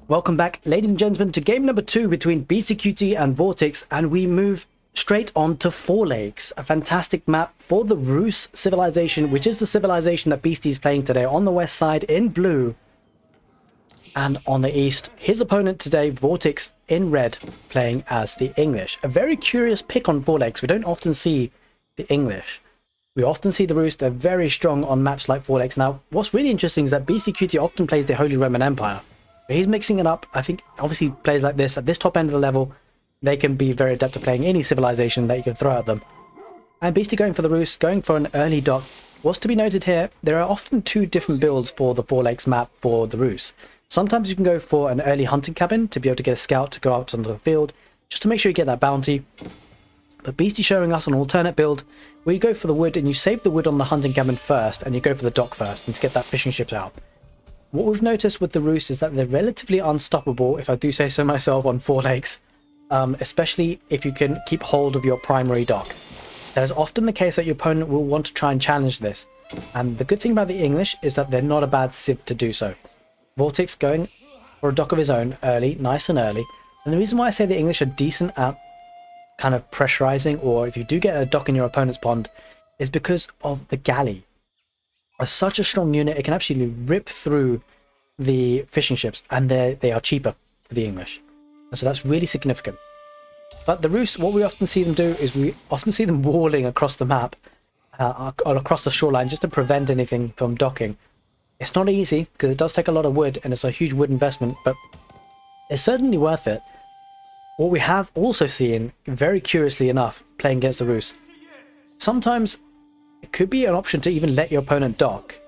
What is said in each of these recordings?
Welcome back, ladies and gentlemen, to game number 2 between beastyqt and vortix, and we move straight on to Four Lakes, a fantastic map for the Rus civilization, which is the civilization that Beasty is playing today on the west side in blue, and on the east, his opponent today, vortix, in red, playing as the English. A very curious pick on Four Lakes. We don't often see the English. We often see the Rus. They're very strong on maps like Four Lakes. Now, what's really interesting is that beastyqt often plays the Holy Roman Empire. He's mixing it up. I think obviously players like this at this top end of the level, they can be very adept at playing any civilization that you can throw at them. And Beasty going for the Rus, going for an early dock. What's to be noted here, there are often two different builds for the Four Lakes map for the Rus. Sometimes you can go for an early hunting cabin to be able to get a scout to go out onto the field, just to make sure you get that bounty. But Beasty showing us an alternate build where you go for the wood and you save the wood on the hunting cabin first and you go for the dock first and to get that fishing ships out. What we've noticed with the Rus is that they're relatively unstoppable, if I do say so myself, on Four Lakes, especially if you can keep hold of your primary dock. That is often the case that your opponent will want to try and challenge this, and the good thing about the English is that they're not a bad civ to do so. vortix going for a dock of his own early, nice and early, and the reason why I say the English are decent at kind of pressurizing, or if you do get a dock in your opponent's pond, is because of the galley. Are such a strong unit, it can actually rip through the fishing ships, and they are cheaper for the English, and so that's really significant. But the Rus, what we often see them do is we often see them walling across the map, or across the shoreline, just to prevent anything from docking. It's not easy because it does take a lot of wood and it's a huge wood investment, but it's certainly worth it. What we have also seen, very curiously enough, playing against the Rus, sometimes it could be an option to even let your opponent dock,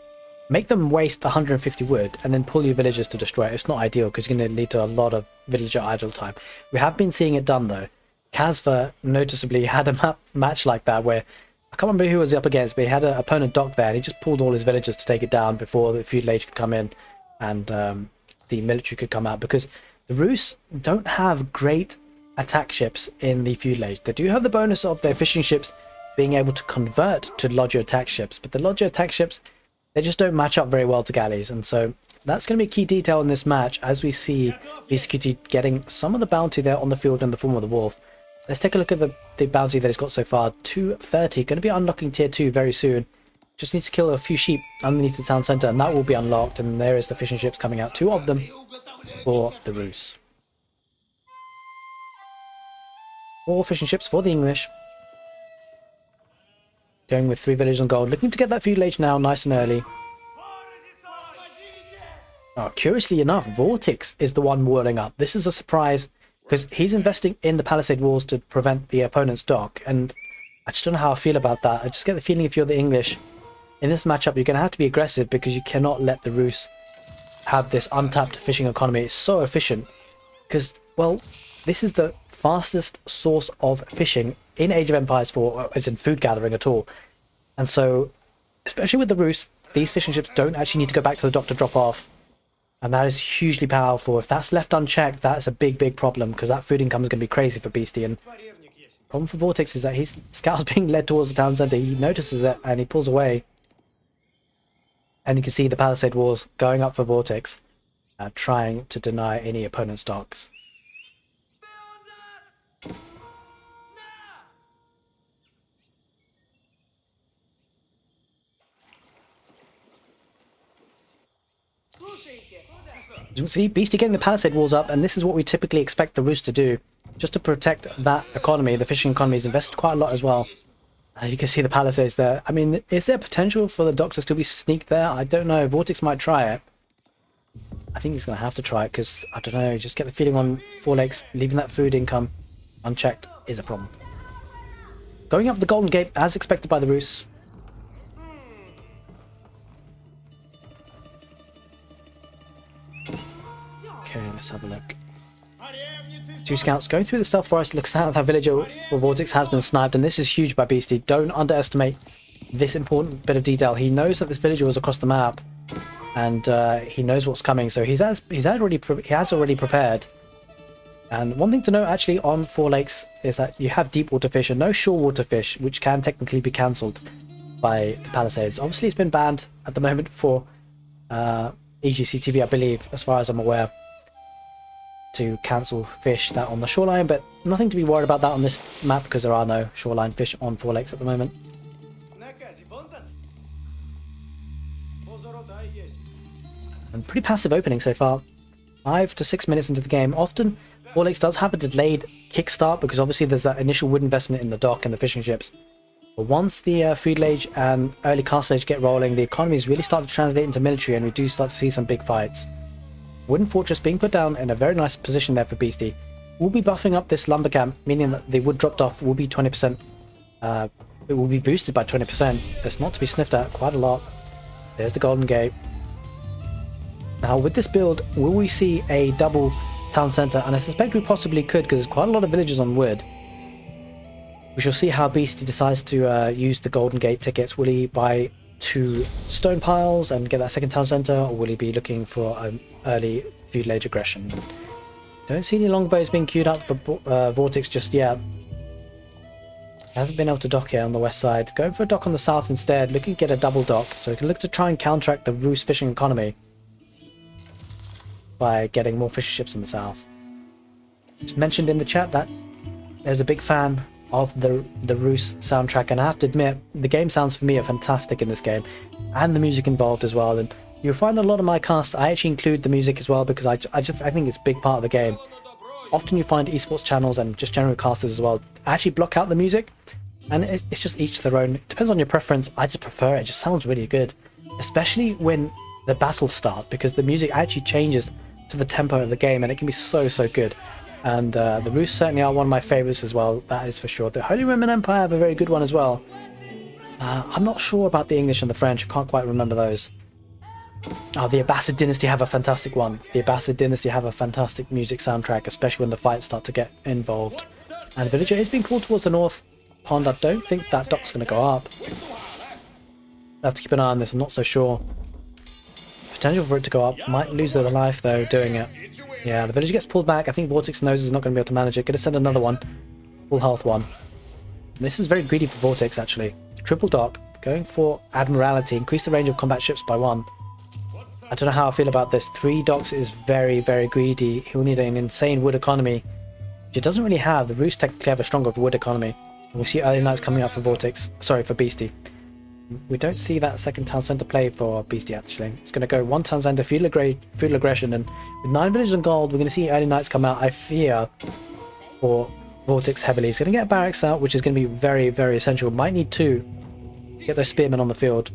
make them waste 150 wood, and then pull your villagers to destroy it. It's not ideal because you're going to lead to a lot of villager idle time. We have been seeing it done though. Kasva noticeably had a match like that where, I can't remember who was up against, but he had an opponent dock there and he just pulled all his villagers to take it down before the feudal age could come in and the military could come out, because the Rus don't have great attack ships in the feudal age. They do have the bonus of their fishing ships being able to convert to Lodger attack ships, but the Lodger attack ships, they just don't match up very well to galleys, and so that's going to be a key detail in this match as we see beastyqt getting some of the bounty there on the field in the form of the wolf. Let's take a look at the bounty that he's got so far. 230, going to be unlocking tier 2 very soon. Just needs to kill a few sheep underneath the town centre and that will be unlocked, and there is the fishing ships coming out, 2 of them for the Rus. 4 fishing ships for the English. Going with 3 villages on gold, looking to get that feudal age now nice and early. Oh, curiously enough, vortix is the one walling up. This is a surprise because he's investing in the palisade walls to prevent the opponent's dock, and I just don't know how I feel about that. I just get the feeling if you're the English in this matchup, you're going to have to be aggressive because you cannot let the Rus have this untapped fishing economy. It's so efficient because, well, this is the fastest source of fishing in Age of Empires 4, as in food gathering at all. And so, especially with the Rus, these fishing ships don't actually need to go back to the dock to drop off. And that is hugely powerful. If that's left unchecked, that's a big problem, because that food income is going to be crazy for Beasty. And the problem for vortix is that his scout's being led towards the town centre. He notices it and he pulls away. And you can see the palisade walls going up for vortix, trying to deny any opponent's docks. As you can see, Beasty getting the palisade walls up, and this is what we typically expect the Rus to do, just to protect that economy. The fishing economy is invested quite a lot as well. You can see the palisades there. I mean, is there potential for the dock to still be sneaked there? I don't know. vortix might try it. I think he's going to have to try it because, I don't know, just get the feeling on Four Lakes, leaving that food income unchecked is a problem. Going up the Golden Gate as expected by the Rus. Okay, let's have a look. 2 scouts going through the stealth forest. Looks like that villager with vortix has been sniped, and this is huge by Beasty. Don't underestimate this important bit of detail. He knows that this villager was across the map, and he knows what's coming, so he has already prepared. And one thing to note actually on Four Lakes is that you have deep water fish and no shore water fish, which can technically be cancelled by the palisades. Obviously, it's been banned at the moment for EGC TV, I believe, as far as I'm aware. to cancel fish that on the shoreline, but nothing to be worried about that on this map because there are no shoreline fish on 4 lakes at the moment. And pretty passive opening so far. 5 to 6 minutes into the game. Often 4 lakes does have a delayed kickstart because obviously there's that initial wood investment in the dock and the fishing ships. But once the food age and early castle age get rolling, the economies really start to translate into military and we do start to see some big fights. Wooden fortress being put down in a very nice position there for Beastie. We'll be buffing up this lumber camp, meaning that the wood dropped off will be 20%. It will be boosted by 20%. It's not to be sniffed at, quite a lot. There's the Golden Gate. Now with this build, will we see a double town centre? And I suspect we possibly could because there's quite a lot of villages on wood. We shall see how Beastie decides to use the Golden Gate tickets. Will he buy 2 stone piles and get that second town centre, or will he be looking for an early feudal age aggression? Don't see any longbows being queued up for Vortix just yet. Hasn't been able to dock here on the west side. Going for a dock on the south instead, looking to get a double dock, so we can look to try and counteract the Roos fishing economy by getting more fishing ships in the south. Just mentioned in the chat that there's a big fan of the Roos soundtrack, and I have to admit the game sounds for me are fantastic in this game, and the music involved as well. And you'll find a lot of my casts I actually include the music as well because I think it's a big part of the game. Often you find esports channels and just general casters as well actually block out the music, and it's just each their own. It depends on your preference. I just prefer it. It just sounds really good, especially when the battles start, because the music actually changes to the tempo of the game and it can be so good. And the Roos certainly are one of my favorites as well, that is for sure. The Holy Roman Empire have a very good one as well. I'm not sure about the English and the French, I can't quite remember those. Oh, the Abbasid Dynasty have a fantastic one. The Abbasid Dynasty have a fantastic music soundtrack, especially when the fights start to get involved. And the villager is being pulled towards the north pond. I don't think that dock's going to go up. I'll have to keep an eye on this, I'm not so sure. Potential for it to go up. Might lose their life though doing it. Yeah, the villager gets pulled back. I think Vortix knows he's not going to be able to manage it. Going to send another one. Full health one. This is very greedy for Vortix actually. Triple dock. Going for Admiralty. Increase the range of combat ships by 1. I don't know how I feel about this. 3 docks is very greedy. He'll need an insane wood economy, which it doesn't really have. The Roos technically have a stronger wood economy. And we see early knights coming up for Vortix. Sorry, for Beastie. We don't see that second town centre play for Beastie actually. It's going to go 1 town centre, feudal aggression, and with 9 villages on gold, we're going to see early knights come out. I fear for Vortix heavily. He's going to get barracks out, which is going to be very essential. Might need 2. Get those spearmen on the field.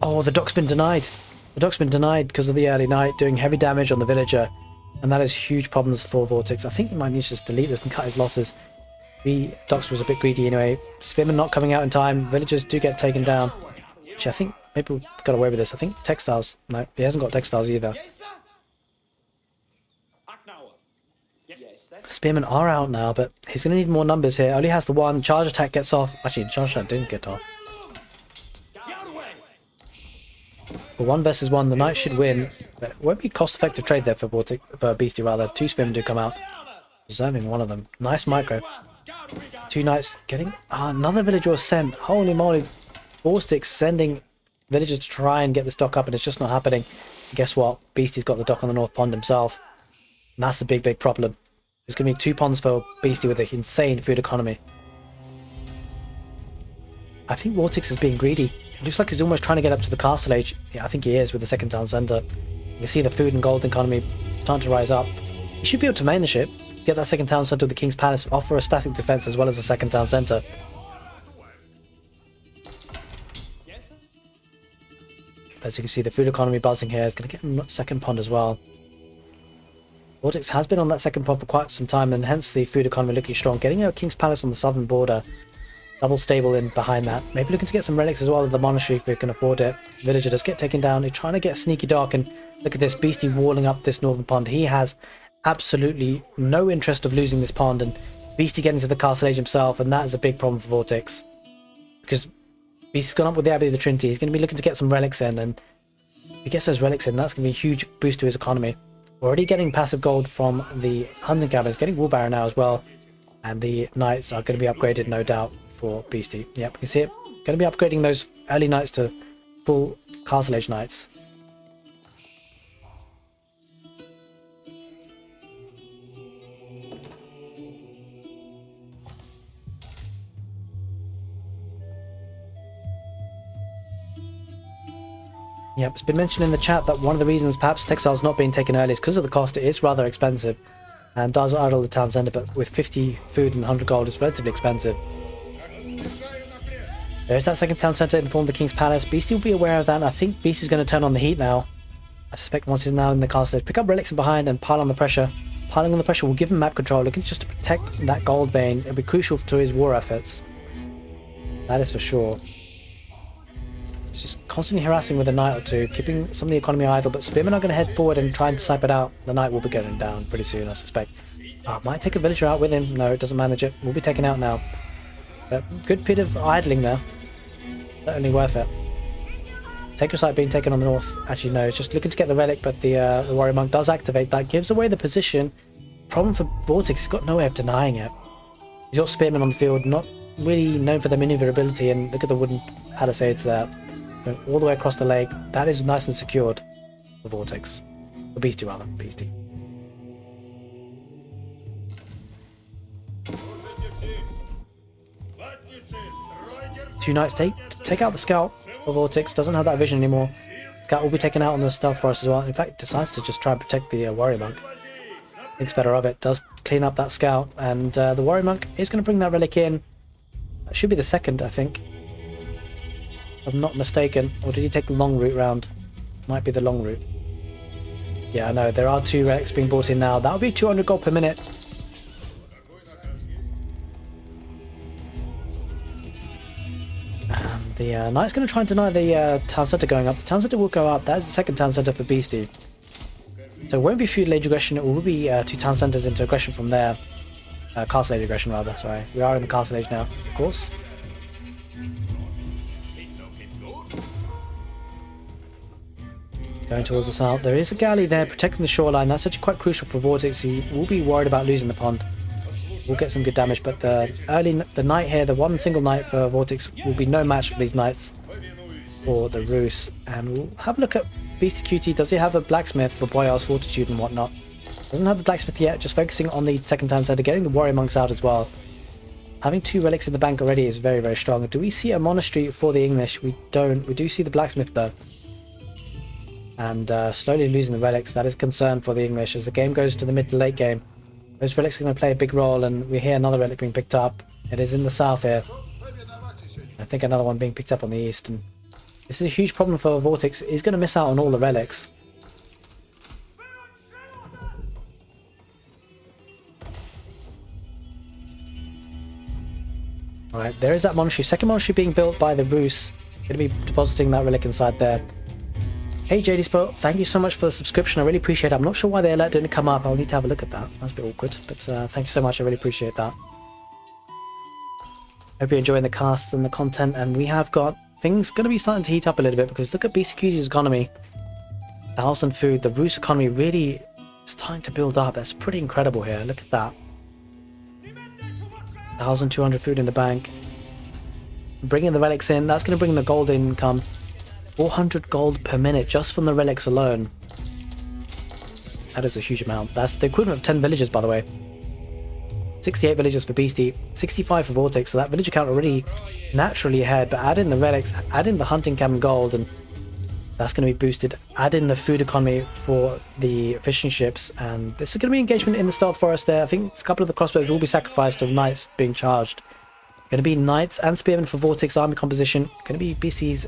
Oh, the dock's been denied. The dock's been denied because of the early knight doing heavy damage on the villager, and that is huge problems for Vortix. I think he might need to just delete this and cut his losses. The docks was a bit greedy anyway. Spearmen not coming out in time. Villagers do get taken down. Actually, I think maybe we got away with this. I think textiles. No, he hasn't got textiles either. Spearmen are out now, but he's going to need more numbers here. Only has the 1. Charge attack gets off. Actually, charge attack didn't get off. For 1 versus 1, the knight should win. But it won't be cost-effective trade there for Beastie rather. 2 spearmen do come out. Reserving 1 of them. Nice micro. 2 knights getting... another villager was sent. Holy moly. Vortix sending villagers to try and get this dock up, and it's just not happening. And guess what? Beastie's got the dock on the North Pond himself. And that's the big problem. There's going to be 2 ponds for Beastie with an insane food economy. I think Vortix is being greedy. It looks like he's almost trying to get up to the castle age. Yeah, I think he is with the second town centre. You can see the food and gold economy starting to rise up. He should be able to main the ship. Get that second town centre of the King's Palace, offer a static defence as well as a second town centre. As you can see, the food economy buzzing here is going to get a second pond as well. Vortix has been on that second pond for quite some time, and hence the food economy looking strong. Getting a King's Palace on the southern border, double stable in behind that. Maybe looking to get some relics as well of the monastery if we can afford it. Villager does get taken down. He's trying to get sneaky dark, and look at this Beastie walling up this northern pond. He has absolutely no interest of losing this pond, and Beastie getting to the castle age himself, and that is a big problem for Vortix because Beastie's gone up with the Abbey of the Trinity. He's going to be looking to get some relics in, and if he gets those relics in, that's going to be a huge boost to his economy. Already getting passive gold from the hunting cabins, getting wool barrow now as well, and the knights are going to be upgraded no doubt for Beastie. Yep, you can see it. Going to be upgrading those early knights to full castle age knights. Yep, it's been mentioned in the chat that one of the reasons perhaps textiles not being taken early is because of the cost. It is rather expensive and does idle the town centre, but with 50 food and 100 gold, it's relatively expensive. There's that second town centre in the form of the King's Palace. Beastie will be aware of that, and I think Beastie's going to turn on the heat now. I suspect once he's now in the castle, pick up relics in behind and pile on the pressure. Piling on the pressure will give him map control, looking just to protect that gold vein. It'll be crucial to his war efforts. That is for sure. He's just constantly harassing with a knight or two, keeping some of the economy idle, but Spearmen are going to head forward and try and snipe it out. The knight will be going down pretty soon, I suspect. Might take a villager out with him. No, it doesn't manage it. Will be taken out now. But good bit of idling there. Certainly worth it. Taker site being taken on the north. Actually, no, it's just looking to get the relic, but the warrior monk does activate that. Gives away the position. Problem for Vortix, he's got no way of denying it. He's got spearmen on the field, not really known for their maneuverability, and look at the wooden palisades there. Going all the way across the lake. That is nice and secured for Vortix. Or Beastie, rather. Beastie. Two knights take out the scout. Vortix doesn't have that vision anymore. Scout will be taken out on the stealth forest as well. In fact, decides to just try and protect the warrior monk. Thinks better of it. Does clean up that scout, and the warrior monk is going to bring that relic in. That should be the second, I think, if I'm not mistaken. Or did he take the long route round? Might be the long route. Yeah, I know. There are two relics being brought in now. That'll be 200 gold per minute. The knight's going to try and deny the town centre going up. The town centre will go up. That is the second town centre for Beastie. So it won't be feudal age aggression. It will be two town centres into aggression from there. Castle age aggression, rather. Sorry. We are in the castle age now, of course. Going towards the south. There is a galley there protecting the shoreline. That's actually quite crucial for Vortix. He will be worried about losing the pond. We'll get some good damage, but the knight here, the one single knight for Vortix, will be no match for these knights or the Roos. And we'll have a look at beastyqt. Does he have a blacksmith for Boyar's fortitude and whatnot? Doesn't have the blacksmith yet, just focusing on the second town centre, getting the warrior monks out as well. Having two relics in the bank already is very, very strong. Do we see a monastery for the English? We don't. We do see the blacksmith though. And slowly losing the relics. That is a concern for the English as the game goes to the mid to late game. Those relics are going to play a big role, and we hear another relic being picked up. It is in the south here. I think another one being picked up on the east. And this is a huge problem for Vortix. He's going to miss out on all the relics. Alright, there is that monastery. Second monastery being built by the Roos. Going to be depositing that relic inside there. Hey JD Spot, thank you so much for the subscription. I really appreciate it. I'm not sure why the alert didn't come up. I'll need to have a look at that. That's a bit awkward, but thank you so much. I really appreciate that. Hope you're enjoying the cast and the content, and we have got things going to be starting to heat up a little bit because look at beastyqt's economy. The house and food, the Roos economy really starting to build up. That's pretty incredible here. Look at that. 1,200 food in the bank. Bringing the relics in, that's going to bring the gold income. 400 gold per minute just from the relics alone. That is a huge amount. That's the equivalent of 10 villages, by the way. 68 villages for Beastie, 65 for Vortix, so that villager count already naturally ahead, but add in the relics, add in the hunting camp and gold, and that's going to be boosted. Add in the food economy for the fishing ships, and this is going to be engagement in the stealth forest there. I think a couple of the crossbows will be sacrificed to the knights being charged. Going to be knights and spearmen for Vortix army composition. Going to be Beastie's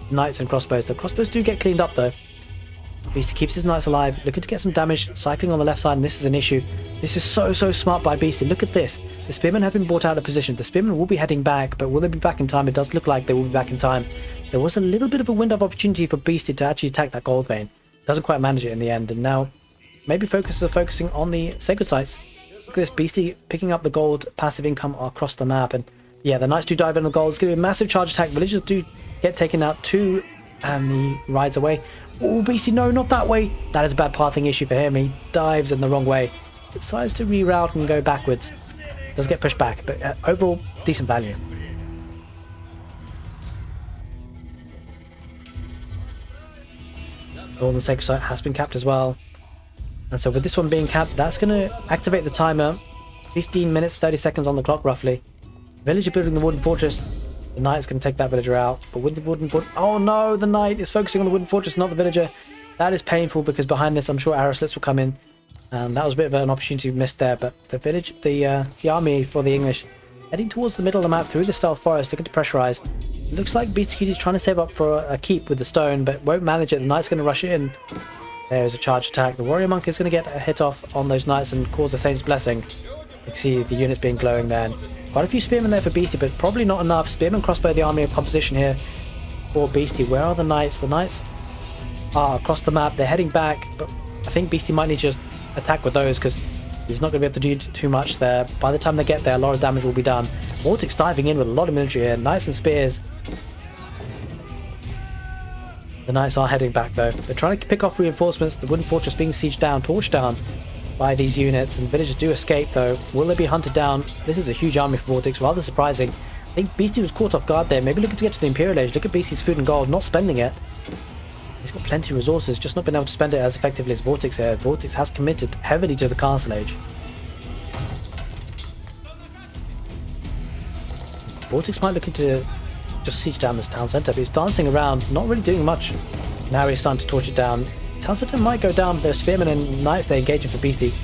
knights and crossbows. The crossbows do get cleaned up though. Beastie keeps his knights alive, looking to get some damage, cycling on the left side, and this is an issue. This is so smart by Beastie. Look at this. The spearmen have been brought out of position. The spearmen will be heading back, but will they be back in time? It does look like they will be back in time. There was a little bit of a window of opportunity for Beastie to actually attack that gold vein. Doesn't quite manage it in the end, and now maybe focusing on the sacred sites. Look at this, Beastie picking up the gold passive income across the map, and yeah, the knights do dive in the gold. It's going to be a massive charge attack. Villagers do get taken out too, and he rides away. Oh, Beastie, no, not that way. That is a bad pathing issue for him. He dives in the wrong way. Decides to reroute and go backwards. Does get pushed back, but overall, decent value. All the sacred site has been capped as well. And so with this one being capped, that's going to activate the timer. 15 minutes, 30 seconds on the clock, roughly. Villager building the wooden fortress. The knight's going to take that villager out, but with the wooden fortress... Oh no, the knight is focusing on the wooden fortress, not the villager. That is painful because behind this, I'm sure arrow slits will come in. And that was a bit of an opportunity missed there, but the army for the English heading towards the middle of the map through the stealth forest, looking to pressurize. It looks like beastyqt is trying to save up for a keep with the stone, but won't manage it. The knight's going to rush in. There's a charge attack. The warrior monk is going to get a hit off on those knights and cause the saint's blessing. You can see the units being glowing there. Quite a few spearmen there for Beastie, but probably not enough. Spearmen crossbow the army of composition here for Beastie. Where are the knights? The knights are across the map. They're heading back, but I think Beastie might need to just attack with those because he's not going to be able to do too much there. By the time they get there, a lot of damage will be done. Vortix diving in with a lot of military here. Knights and spears. The knights are heading back though. They're trying to pick off reinforcements. The wooden fortress being sieged down, torched down by these units, and villagers do escape though. Will they be hunted down? This is a huge army for Vortix, rather surprising. I think Beastie was caught off guard there, maybe looking to get to the Imperial Age. Look at Beastie's food and gold, not spending it. He's got plenty of resources, just not been able to spend it as effectively as Vortix here. Vortix has committed heavily to the Castle Age. Vortix might look into just siege down this town centre, but he's dancing around, not really doing much. Now he's starting to torch it down. Town centre might go down, but there's spearmen and knights there engaging for Beastie.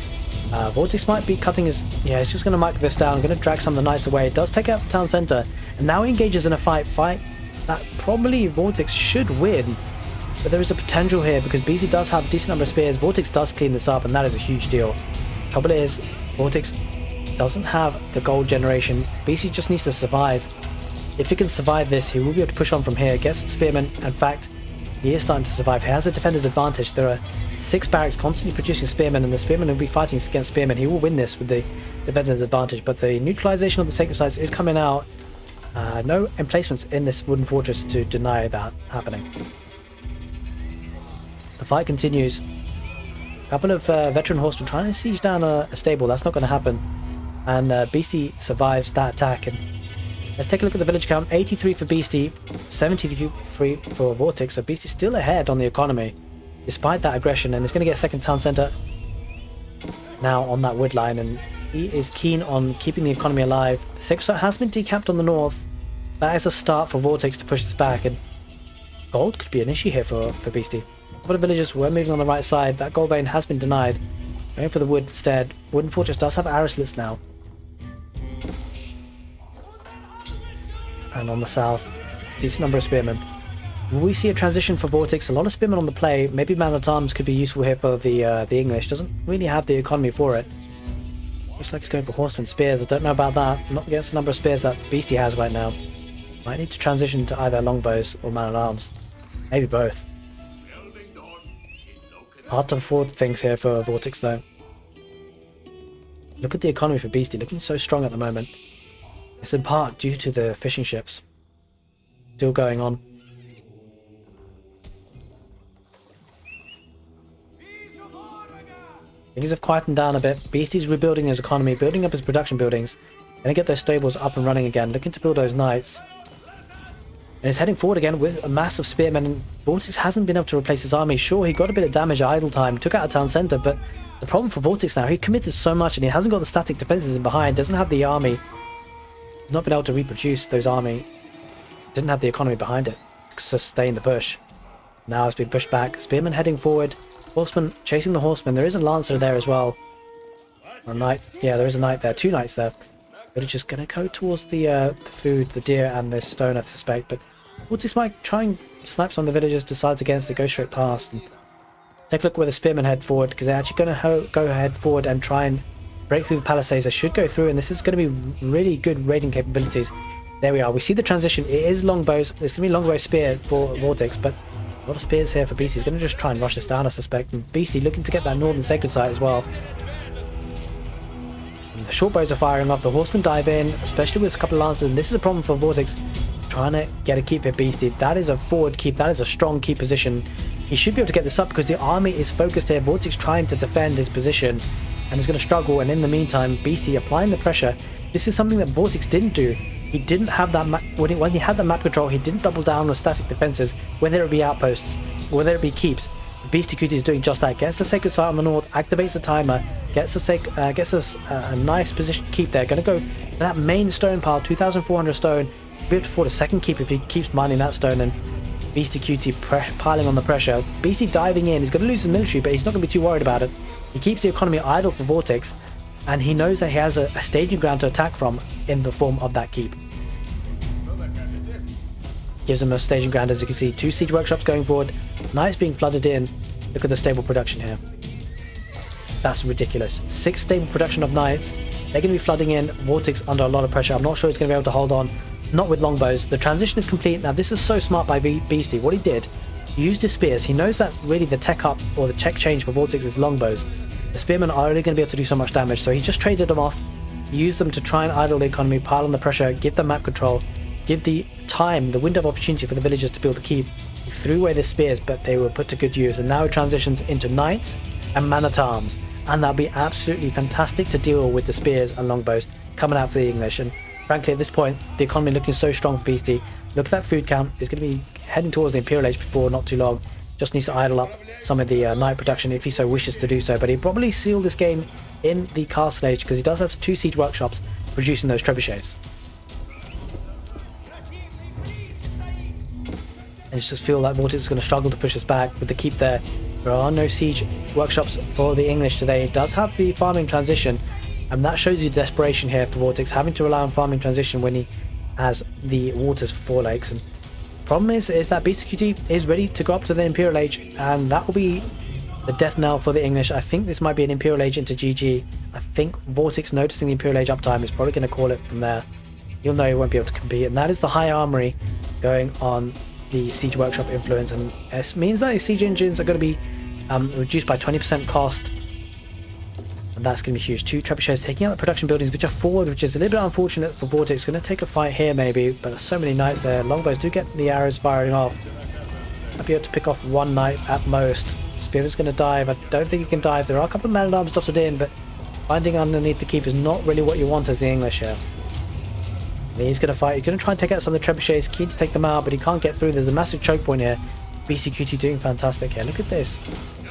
Vortix might be cutting his... Yeah, he's just going to mic this down, going to drag some of the knights away. It does take out the town centre, and now he engages in a fight that probably Vortix should win. But there is a potential here, because Beastie does have a decent number of spears. Vortix does clean this up, and that is a huge deal. Trouble is, Vortix doesn't have the gold generation. Beastie just needs to survive. If he can survive this, he will be able to push on from here. Gets spearmen. In fact, he is starting to survive. He has a defender's advantage. There are 6 barracks constantly producing spearmen, and the spearmen will be fighting against spearmen. He will win this with the defender's advantage, but the neutralization of the sacred sites is coming out. No emplacements in this wooden fortress to deny that happening. The fight continues. A couple of veteran horsemen trying to siege down a stable. That's not going to happen. And Beastie survives that attack. And let's take a look at the village count. 83 for Beastie, 73 for Vortix. So Beastie's still ahead on the economy, despite that aggression. And he's going to get a second town centre now on that wood line. And he is keen on keeping the economy alive. The sacred site has been decamped on the north. That is a start for Vortix to push this back. And gold could be an issue here for Beastie. A couple of villagers were moving on the right side. That gold vein has been denied. Going for the wood instead. Wooden fortress does have arrow slits now. And on the south, decent number of spearmen. We see a transition for Vortix. A lot of spearmen on the play. Maybe man-at-arms could be useful here for the English. Doesn't really have the economy for it. Looks like he's going for horseman spears. I don't know about that. Not against the number of spears that Beastie has right now. Might need to transition to either longbows or man-at-arms. Maybe both. Hard to afford things here for Vortix though. Look at the economy for Beastie, looking so strong at the moment. It's in part due to the fishing ships still going on. Things have quietened down a bit. Beastie's rebuilding his economy, building up his production buildings. Gonna get those stables up and running again, looking to build those knights. And he's heading forward again with a massive spearmen. And Vortix hasn't been able to replace his army. Sure, he got a bit of damage at idle time, took out a town centre, but the problem for Vortix now, he committed so much and he hasn't got the static defences in behind, doesn't have the army. He's not been able to reproduce those army. Didn't have the economy behind it to sustain the push. Now it's been pushed back. Spearmen heading forward. Horsemen chasing the horsemen. There is a lancer there as well. A knight. Yeah, there is a knight there. 2 knights there. But it's just going to go towards the food, the deer and the stone, I suspect. But Vortix might try and snipe some of the villagers, decides against it, go straight past. And take a look where the spearmen head forward, because they're actually going to go ahead forward and try and break through the palisades. They should go through, and this is going to be really good raiding capabilities. There we are. We see the transition. It is longbows. There's going to be longbow spear for Vortix, but a lot of spears here for Beastie. He's going to just try and rush this down, I suspect. And Beastie looking to get that northern sacred site as well. And the short bows are firing off. The horsemen dive in, especially with a couple of lancers. And this is a problem for Vortix. Trying to get a keep here, Beastie. That is a forward keep. That is a strong keep position. He should be able to get this up because the army is focused here. Vortix trying to defend his position and is going to struggle. And in the meantime, Beastie applying the pressure. This is something that Vortix didn't do. He didn't have that when he had the map control. He didn't double down on static defenses, whether it be outposts, whether it be keeps. beastyqt is doing just that. Gets the sacred site on the north, activates the timer, gets us a nice position keep there. Going to go for that main stone pile, 2,400 stone. be able to afford a second keep if he keeps mining that stone and beastyqt piling on the pressure. Beasty diving in, he's going to lose his military, but he's not going to be too worried about it. He keeps the economy idle for Vortex, and he knows that he has a staging ground to attack from in the form of that keep. Gives him a staging ground, as you can see. 2 siege workshops going forward, knights being flooded in. Look at the stable production here. That's ridiculous. 6 stable production of knights. They're going to be flooding in. Vortex under a lot of pressure. I'm not sure he's going to be able to hold on. Not with longbows. The transition is complete. Now this is so smart by Beastie. What he did, he used his spears. He knows that really the tech up or the tech change for Vortex is longbows. The spearmen are only going to be able to do so much damage, so he just traded them off. He used them to try and idle the economy, pile on the pressure, give them map control, give the time, the window of opportunity for the villagers to build a keep. He threw away the spears, but they were put to good use, and now it transitions into knights and man-at-arms, and that'll be absolutely fantastic to deal with the spears and longbows coming out for the English. And frankly, at this point, the economy looking so strong for Beastie. Look at that food count. It's going to be heading towards the Imperial Age before not too long. Just needs to idle up some of the knight production if he so wishes to do so. But he'll probably seal this game in the Castle Age because he does have 2 siege workshops producing those trebuchets. I just feel like Vortex is going to struggle to push us back with the keep there. There are no siege workshops for the English today. It does have the farming transition, and that shows you the desperation here for Vortex, having to rely on farming transition when he has the waters for 4 lakes. And problem is that beastyqt is ready to go up to the Imperial Age, and that will be the death knell for the English. I think this might be an Imperial Age into GG. I think Vortex, noticing the Imperial Age uptime, is probably going to call it from there. You'll know he won't be able to compete, and that is the high armory going on the siege workshop influence, and it means that his siege engines are going to be reduced by 20% cost, and that's going to be huge. 2 trebuchets taking out the production buildings, which are forward, which is a little bit unfortunate for Vortex. Going to take a fight here maybe, but there's so many knights there. Longbows do get the arrows firing off. Might be able to pick off 1 knight at most. Spearman's going to dive. I don't think he can dive. There are a couple of man-at-arms dotted in, but finding underneath the keep is not really what you want as the English here. And he's going to fight. He's going to try and take out some of the trebuchets. Keen to take them out, but he can't get through. There's a massive choke point here. beastyqt doing fantastic here. Look at this.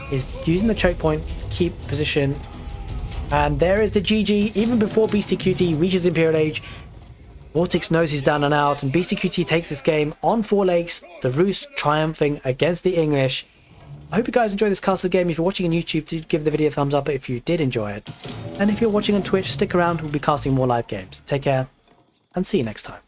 He's using the choke point, keep position, and there is the GG. Even before beastyqt reaches Imperial Age, Vortex knows he's down and out, and beastyqt takes this game on 4 lakes. The Rus triumphing against the English. I hope you guys enjoyed this castle game. If you're watching on YouTube, do give the video a thumbs up if you did enjoy it. And if you're watching on Twitch, stick around. We'll be casting more live games. Take care, and see you next time.